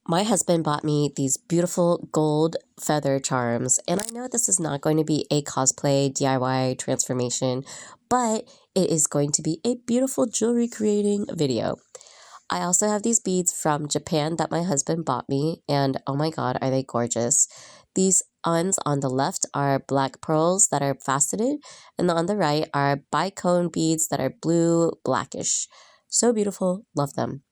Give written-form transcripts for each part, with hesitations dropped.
My husband bought me these beautiful gold feather charms, and I know this is not going to be a cosplay DIY transformation, but it is going to be a beautiful jewelry creating video. I also have these beads from Japan that my husband bought me, and oh my god, are they gorgeous. These ones on the left are black pearls that are faceted, and on the right are bicone beads that are blue blackish. So beautiful, love them.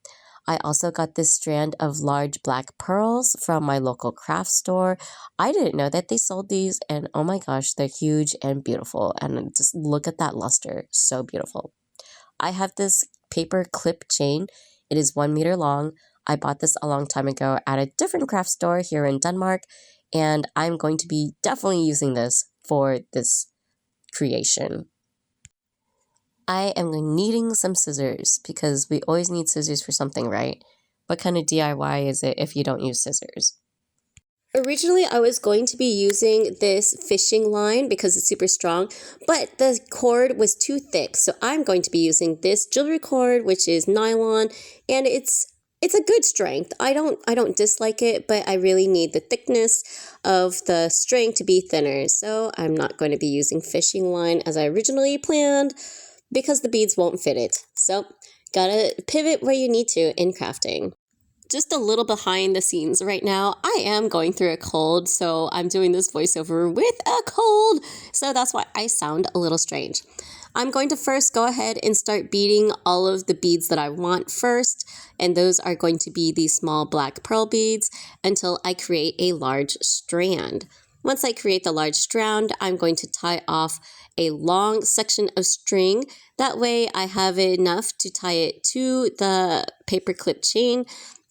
I also got this strand of large black pearls from my local craft store. I didn't know that they sold these, and oh my gosh, they're huge and beautiful. And just look at that luster, so beautiful. I have this paper clip chain. It is 1 meter long. I bought this a long time ago at a different craft store here in Denmark, and I'm going to be definitely using this for this creation. I am needing some scissors because we always need scissors for something, right? What kind of DIY is it if you don't use scissors? Originally, I was going to be using this fishing line because it's super strong, but the cord was too thick. So I'm going to be using this jewelry cord, which is nylon, and it's a good strength. I don't dislike it, but I really need the thickness of the string to be thinner. So I'm not going to be using fishing line as I originally planned, because the beads won't fit it. So, gotta pivot where you need to in crafting. Just a little behind the scenes right now, I am going through a cold, so I'm doing this voiceover with a cold, so that's why I sound a little strange. I'm going to first go ahead and start beading all of the beads that I want first, and those are going to be these small black pearl beads until I create a large strand. Once I create the large strand, I'm going to tie off a long section of string. That way I have enough to tie it to the paper clip chain,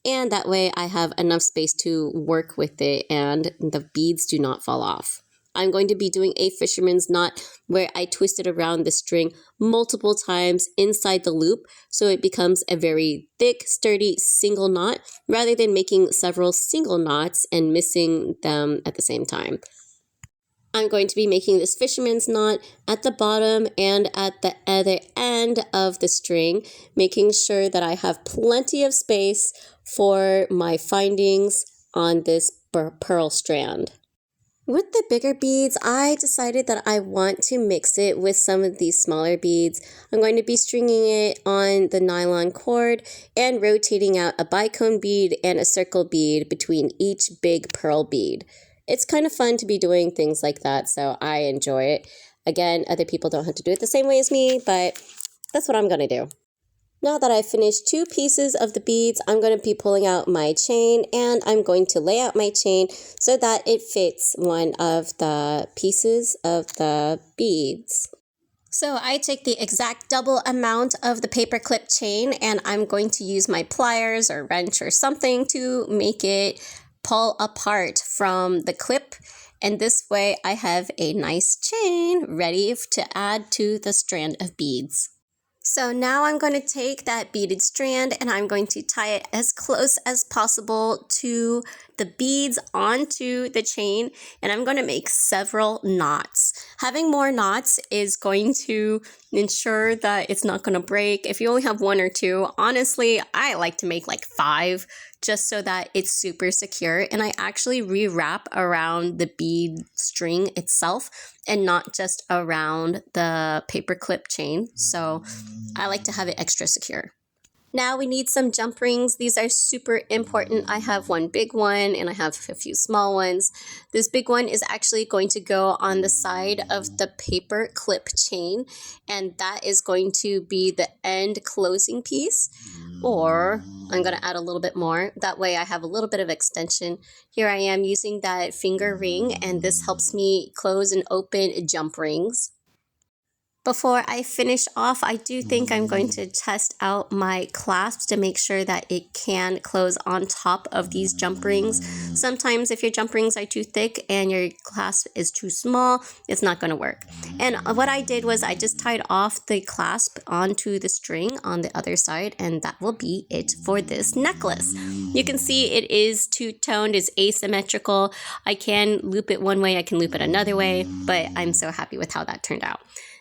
and that way I have enough space to work with it and the beads do not fall off. I'm going to be doing a fisherman's knot where I twist it around the string multiple times inside the loop so it becomes a very thick, sturdy single knot rather than making several single knots and missing them at the same time. I'm going to be making this fisherman's knot at the bottom and at the other end of the string, making sure that I have plenty of space for my findings on this pearl strand. With the bigger beads, I decided that I want to mix it with some of these smaller beads. I'm going to be stringing it on the nylon cord and rotating out a bicone bead and a circle bead between each big pearl bead. It's kind of fun to be doing things like that, so I enjoy it. Again, other people don't have to do it the same way as me, but that's what I'm going to do. Now that I've finished 2 pieces of the beads, I'm going to be pulling out my chain, and I'm going to lay out my chain so that it fits one of the pieces of the beads. So I take the exact double amount of the paper clip chain, and I'm going to use my pliers or wrench or something to make it pull apart from the clip, and this way I have a nice chain ready to add to the strand of beads. So now I'm going to take that beaded strand and I'm going to tie it as close as possible to the beads onto the chain, and I'm going to make several knots. Having more knots is going to ensure that it's not going to break. If you only have 1 or 2, honestly, I like to make like 5 just so that it's super secure, and I actually rewrap around the bead string itself and not just around the paper clip chain. So I like to have it extra secure. Now we need some jump rings. These are super important. I have one big one and I have a few small ones. This big one is actually going to go on the side of the paper clip chain, and that is going to be the end closing piece. Or I'm going to add a little bit more. That way I have a little bit of extension. Here I am using that finger ring, and this helps me close and open jump rings. Before I finish off, I do think I'm going to test out my clasps to make sure that it can close on top of these jump rings. Sometimes if your jump rings are too thick and your clasp is too small, it's not going to work. And what I did was I just tied off the clasp onto the string on the other side, and that will be it for this necklace. You can see it is two-toned, it's asymmetrical. I can loop it one way, I can loop it another way, but I'm so happy with how that turned out.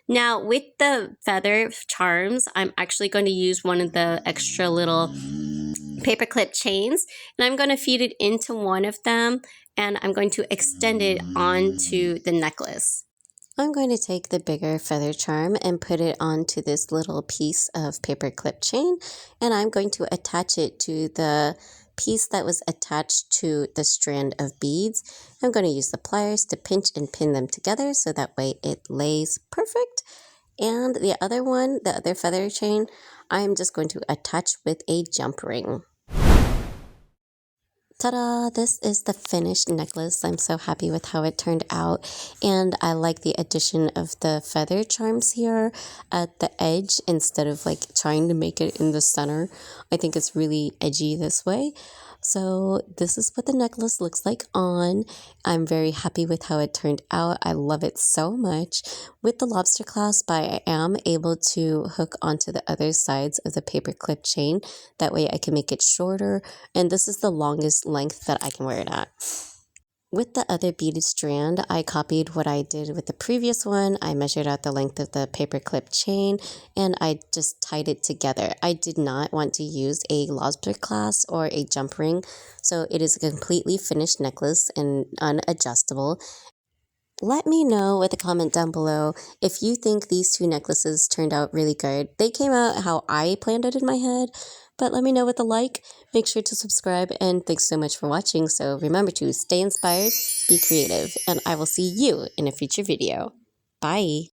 Now, with the feather charms, I'm actually going to use one of the extra little paperclip chains, and I'm going to feed it into one of them, and I'm going to extend it onto the necklace. I'm going to take the bigger feather charm and put it onto this little piece of paperclip chain, and I'm going to attach it to the piece that was attached to the strand of beads. I'm going to use the pliers to pinch and pin them together so that way it lays perfect. And the other one, the other feather chain, I'm just going to attach with a jump ring. Ta-da! This is the finished necklace. I'm so happy with how it turned out, and I like the addition of the feather charms here at the edge instead of like trying to make it in the center. I think it's really edgy this way. So this is what the necklace looks like on. I'm very happy with how it turned out. I love it so much. With the lobster clasp, I am able to hook onto the other sides of the paperclip chain. That way I can make it shorter, and this is the longest length that I can wear it at. With the other beaded strand, I copied what I did with the previous one. I measured out the length of the paperclip chain and I just tied it together. I did not want to use a lobster clasp or a jump ring, so it is a completely finished necklace and unadjustable. Let me know with a comment down below if you think these two necklaces turned out really good. They came out how I planned it in my head, but let me know with a like. Make sure to subscribe, and thanks so much for watching. So remember to stay inspired, be creative, and I will see you in a future video. Bye!